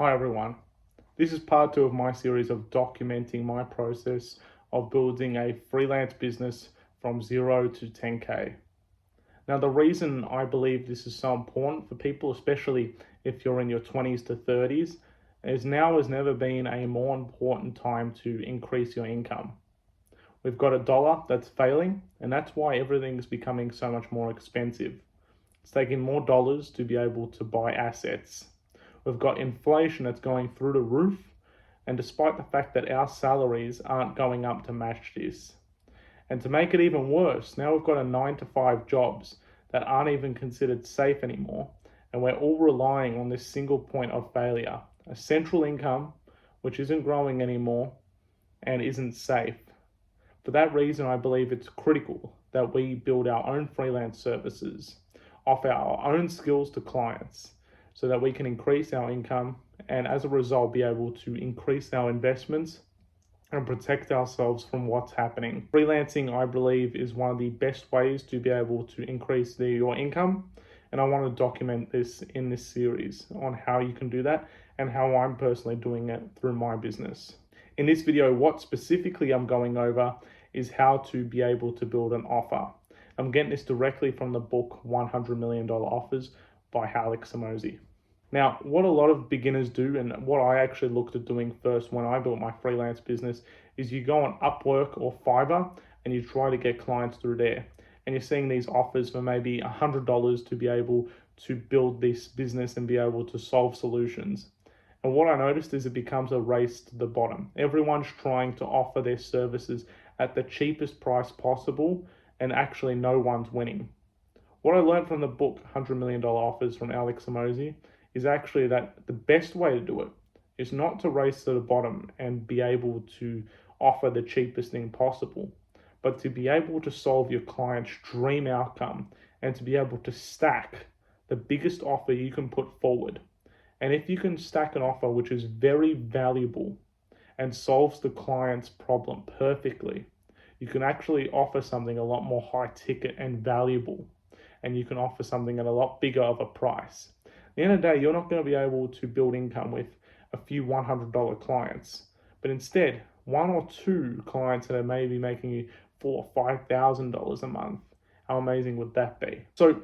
Hi everyone. This is part two of my series of documenting my process of building a freelance business from 0 to 10K. Now, the reason I believe this is so important for people, especially if you're in your 20s to 30s, is now has never been a more important time to increase your income. We've got a dollar that's failing, and that's why everything is becoming so much more expensive. It's taking more dollars to be able to buy assets. We've got inflation that's going through the roof, and despite the fact that our salaries aren't going up to match this. And to make it even worse, now we've got a 9 to 5 jobs that aren't even considered safe anymore, and we're all relying on this single point of failure, a central income which isn't growing anymore and isn't safe. For that reason, I believe it's critical that we build our own freelance services, offer our own skills to clients, so that we can increase our income and as a result be able to increase our investments and protect ourselves from what's happening. Freelancing, I believe, is one of the best ways to be able to increase your income, and I want to document this in this series on how you can do that and how I'm personally doing it through my business. In this video, what specifically I'm going over is how to be able to build an offer. I'm getting this directly from the book $100 Million Offers by Alex Hormozi. Now, what a lot of beginners do, and what I actually looked at doing first when I built my freelance business, is you go on Upwork or Fiverr and you try to get clients through there. And you're seeing these offers for maybe $100 to be able to build this business and be able to solve solutions. And what I noticed is it becomes a race to the bottom. Everyone's trying to offer their services at the cheapest price possible, and actually no one's winning. What I learned from the book $100 Million Offers from Alex Hormozi is actually that the best way to do it is not to race to the bottom and be able to offer the cheapest thing possible, but to be able to solve your client's dream outcome and to be able to stack the biggest offer you can put forward. And if you can stack an offer which is very valuable and solves the client's problem perfectly, you can actually offer something a lot more high ticket and valuable, and you can offer something at a lot bigger of a price. At the end of the day, you're not going to be able to build income with a few $100 clients, but instead, one or two clients that are maybe making you $4,000 or $5,000 a month. How amazing would that be? So,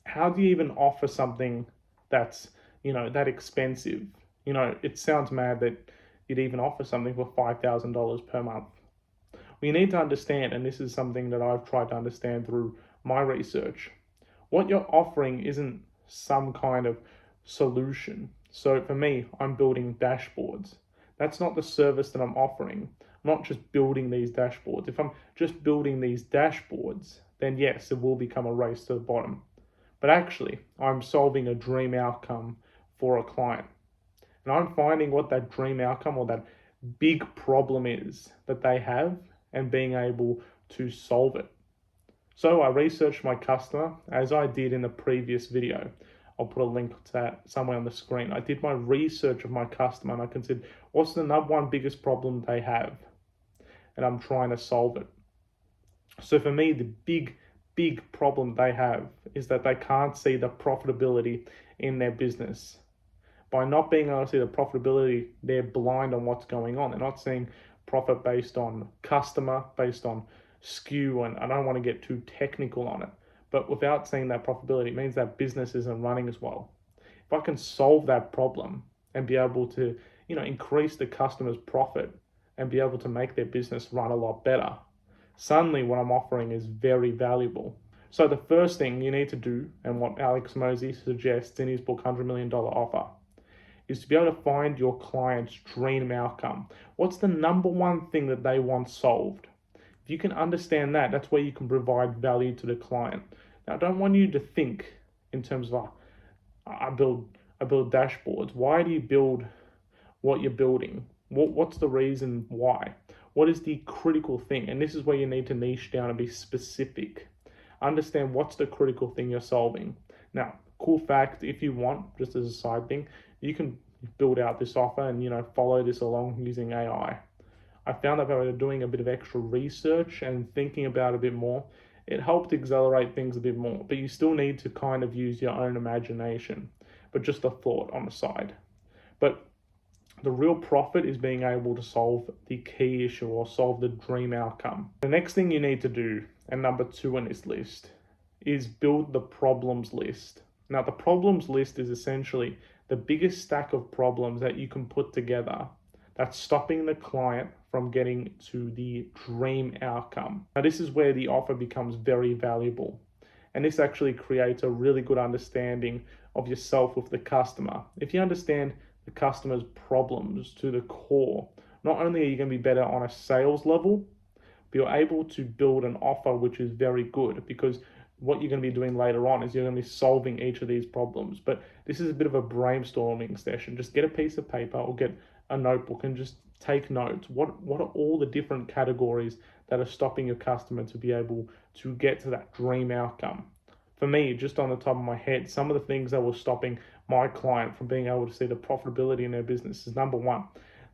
how do you even offer something that's that expensive? It sounds mad that you'd even offer something for $5,000 per month. Well, you need to understand, and this is something that I've tried to understand through my research, what you're offering isn't some kind of solution. So for me, I'm building dashboards. That's not the service that I'm offering. I'm not just building these dashboards. If I'm just building these dashboards, then yes, it will become a race to the bottom. But actually, I'm solving a dream outcome for a client. And I'm finding what that dream outcome or that big problem is that they have and being able to solve it. So I researched my customer as I did in the previous video. I'll put a link to that somewhere on the screen. I did my research of my customer and I considered what's the number one biggest problem they have, and I'm trying to solve it. So for me, the big problem they have is that they can't see the profitability in their business. By not being able to see the profitability, they're blind on what's going on. They're not seeing profit based on customer, based on SKU, and I don't want to get too technical on it. But without seeing that profitability, it means that business isn't running as well. If I can solve that problem and be able to, increase the customer's profit and be able to make their business run a lot better, suddenly what I'm offering is very valuable. So the first thing you need to do, and what Alex Hormozi suggests in his book $100 Million Offer, is to be able to find your client's dream outcome. What's the number one thing that they want solved? If you can understand that, that's where you can provide value to the client. Now, I don't want you to think in terms of, I build dashboards. Why do you build what you're building? What's the reason why? What is the critical thing? And this is where you need to niche down and be specific. Understand what's the critical thing you're solving. Now, cool fact, if you want, just as a side thing, you can build out this offer and follow this along using AI. I found that by doing a bit of extra research and thinking about it a bit more, it helped accelerate things a bit more. But you still need to kind of use your own imagination, but just a thought on the side. But The real profit is being able to solve the key issue or solve the dream outcome. The next thing you need to do, and number 2 on this list, is build the problems list. Now, the problems list is essentially the biggest stack of problems that you can put together that's stopping the client from getting to the dream outcome. Now, this is where the offer becomes very valuable. And this actually creates a really good understanding of yourself with the customer. If you understand the customer's problems to the core, not only are you going to be better on a sales level, but you're able to build an offer which is very good, because what you're going to be doing later on is you're going to be solving each of these problems. But this is a bit of a brainstorming session. Just get a piece of paper or get a notebook and just take notes. What are all the different categories that are stopping your customer to be able to get to that dream outcome? For me, just on the top of my head, some of the things that were stopping my client from being able to see the profitability in their business is, number 1,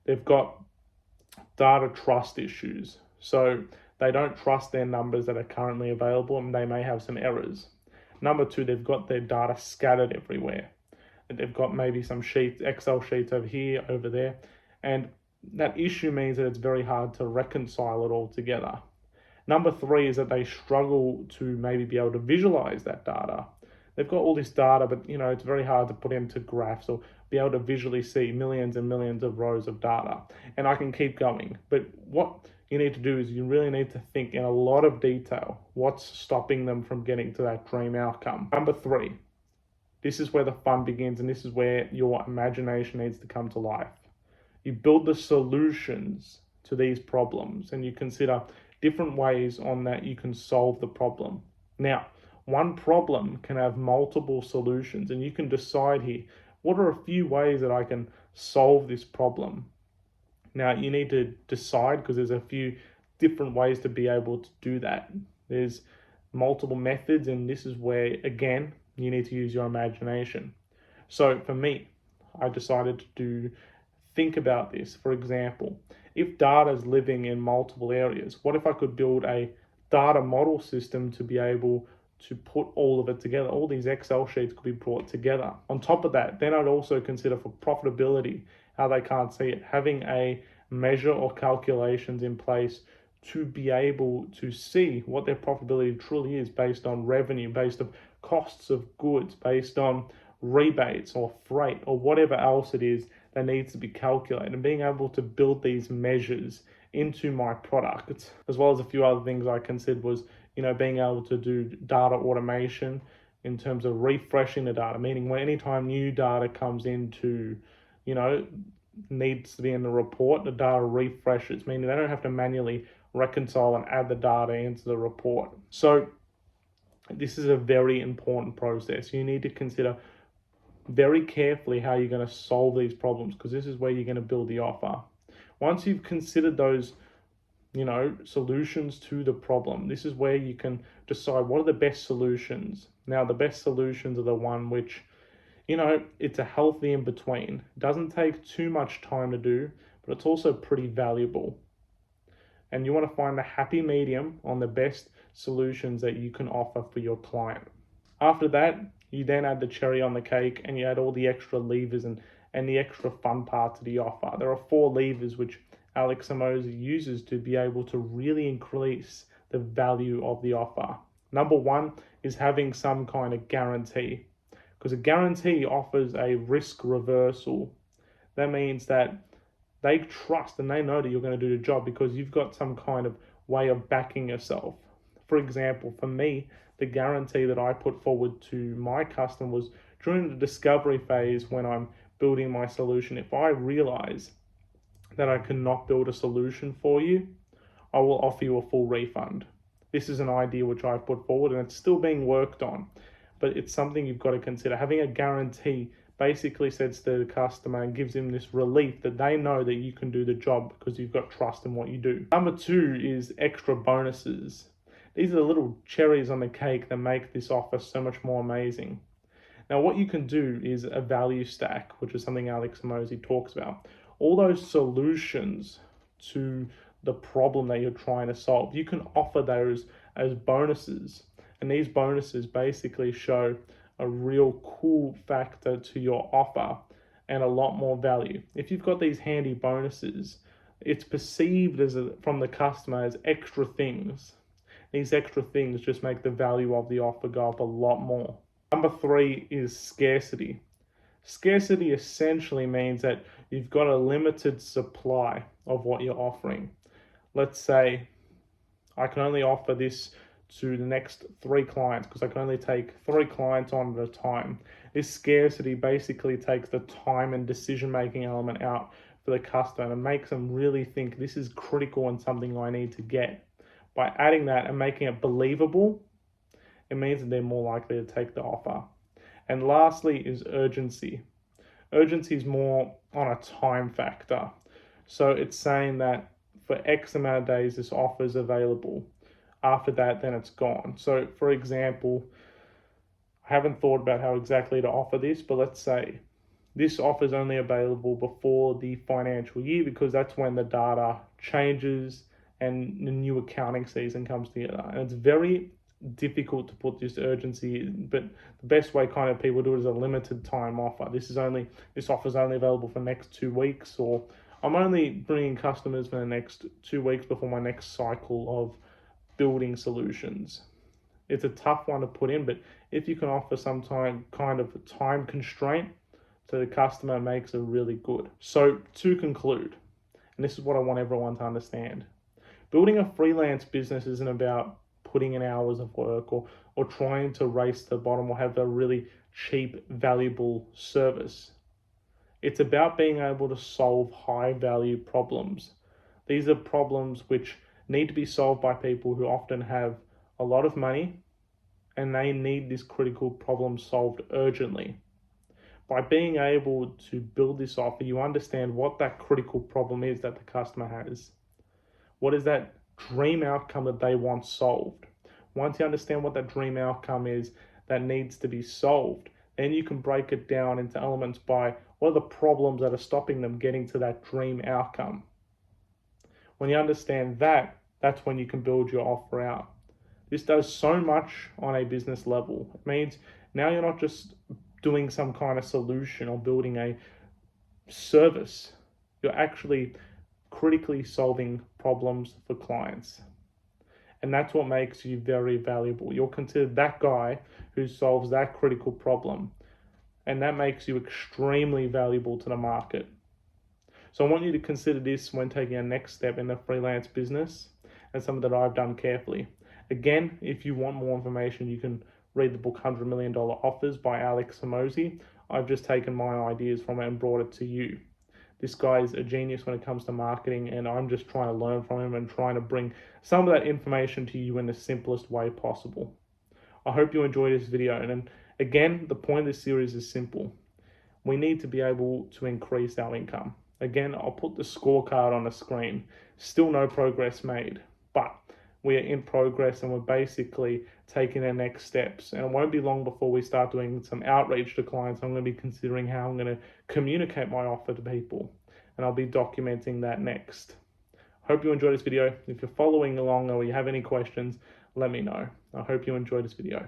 they've got data trust issues. So they don't trust their numbers that are currently available, and they may have some errors. Number 2, they've got their data scattered everywhere. They've got maybe some sheets, Excel sheets over here, over there, and that issue means that it's very hard to reconcile it all together. Number 3 is that they struggle to maybe be able to visualize that data. They've got all this data, but it's very hard to put into graphs or be able to visually see millions and millions of rows of data. And I can keep going. But what you need to do is you really need to think in a lot of detail what's stopping them from getting to that dream outcome. Number 3, this is where the fun begins, and this is where your imagination needs to come to life. You build the solutions to these problems, and you consider different ways on that you can solve the problem. Now, one problem can have multiple solutions, and you can decide here, what are a few ways that I can solve this problem? Now, you need to decide, because there's a few different ways to be able to do that. There's multiple methods, and this is where, again, you need to use your imagination. So for me, I decided to think about this. For example, if data is living in multiple areas, what if I could build a data model system to be able to put all of it together? All these Excel sheets could be brought together. On top of that, then I'd also consider for profitability, how they can't see it, having a measure or calculations in place to be able to see what their profitability truly is, based on revenue, based on costs of goods, based on rebates or freight or whatever else it is that needs to be calculated, and being able to build these measures into my product. As well as a few other things I considered was, being able to do data automation in terms of refreshing the data, meaning when anytime new data comes into, needs to be in the report, the data refreshes, meaning they don't have to manually reconcile and add the data into the report. So this is a very important process. You need to consider very carefully how you're going to solve these problems, because this is where you're going to build the offer. Once you've considered those, solutions to the problem, this is where you can decide what are the best solutions. Now, the best solutions are the one which, it's a healthy in between. It doesn't take too much time to do, but it's also pretty valuable. And you want to find the happy medium on the best solutions that you can offer for your client. After that, you then add the cherry on the cake, and you add all the extra levers and the extra fun parts of the offer. There are 4 levers which Alex Hormozi uses to be able to really increase the value of the offer. Number 1 is having some kind of guarantee, because a guarantee offers a risk reversal. That means that they trust and they know that you're going to do the job because you've got some kind of way of backing yourself. For example, for me, the guarantee that I put forward to my customer was during the discovery phase when I'm building my solution. If I realize that I cannot build a solution for you, I will offer you a full refund. This is an idea which I've put forward, and it's still being worked on, but it's something you've got to consider. Having a guarantee basically says to the customer and gives them this relief that they know that you can do the job because you've got trust in what you do. Number 2 is extra bonuses. These are the little cherries on the cake that make this offer so much more amazing. Now, what you can do is a value stack, which is something Alex Hormozi talks about. All those solutions to the problem that you're trying to solve, you can offer those as bonuses. And these bonuses basically show a real cool factor to your offer and a lot more value. If you've got these handy bonuses, it's perceived from the customer as extra things. These extra things just make the value of the offer go up a lot more. Number 3 is scarcity. Scarcity essentially means that you've got a limited supply of what you're offering. Let's say I can only offer this to the next 3 clients because I can only take 3 clients on at a time. This scarcity basically takes the time and decision-making element out for the customer and makes them really think this is critical and something I need to get. By adding that and making it believable, it means that they're more likely to take the offer. And lastly is urgency. Urgency is more on a time factor. So it's saying that for X amount of days, this offer is available. After that, then it's gone. So for example, I haven't thought about how exactly to offer this, but let's say this offer is only available before the financial year because that's when the data changes and the new accounting season comes together. And it's very difficult to put this urgency in, but the best way kind of people do it is a limited time offer. This offer is only available for the next 2 weeks, or I'm only bringing customers for the next 2 weeks before my next cycle of building solutions. It's a tough one to put in, but if you can offer some kind of time constraint to the customer, makes it really good. So to conclude, and this is what I want everyone to understand, building a freelance business isn't about putting in hours of work or trying to race to the bottom or have a really cheap, valuable service. It's about being able to solve high value problems. These are problems which need to be solved by people who often have a lot of money and they need this critical problem solved urgently. By being able to build this offer, you understand what that critical problem is that the customer has. What is that dream outcome that they want solved? Once you understand what that dream outcome is that needs to be solved, then you can break it down into elements by what are the problems that are stopping them getting to that dream outcome. When you understand that, that's when you can build your offer out. This does so much on a business level. It means now you're not just doing some kind of solution or building a service. You're actually critically solving problems for clients. And that's what makes you very valuable. You're considered that guy who solves that critical problem. And that makes you extremely valuable to the market. So I want you to consider this when taking a next step in the freelance business, and something that I've done carefully. Again, if you want more information, you can read the book $100 Million Offers by Alex Hormozi. I've just taken my ideas from it and brought it to you. This guy is a genius when it comes to marketing, and I'm just trying to learn from him and trying to bring some of that information to you in the simplest way possible. I hope you enjoyed this video, and again, the point of this series is simple. We need to be able to increase our income. Again, I'll put the scorecard on the screen. Still no progress made, but we are in progress and we're basically taking the next steps. And it won't be long before we start doing some outreach to clients. I'm going to be considering how I'm going to communicate my offer to people, and I'll be documenting that next. Hope you enjoyed this video. If you're following along or you have any questions, let me know. I hope you enjoyed this video.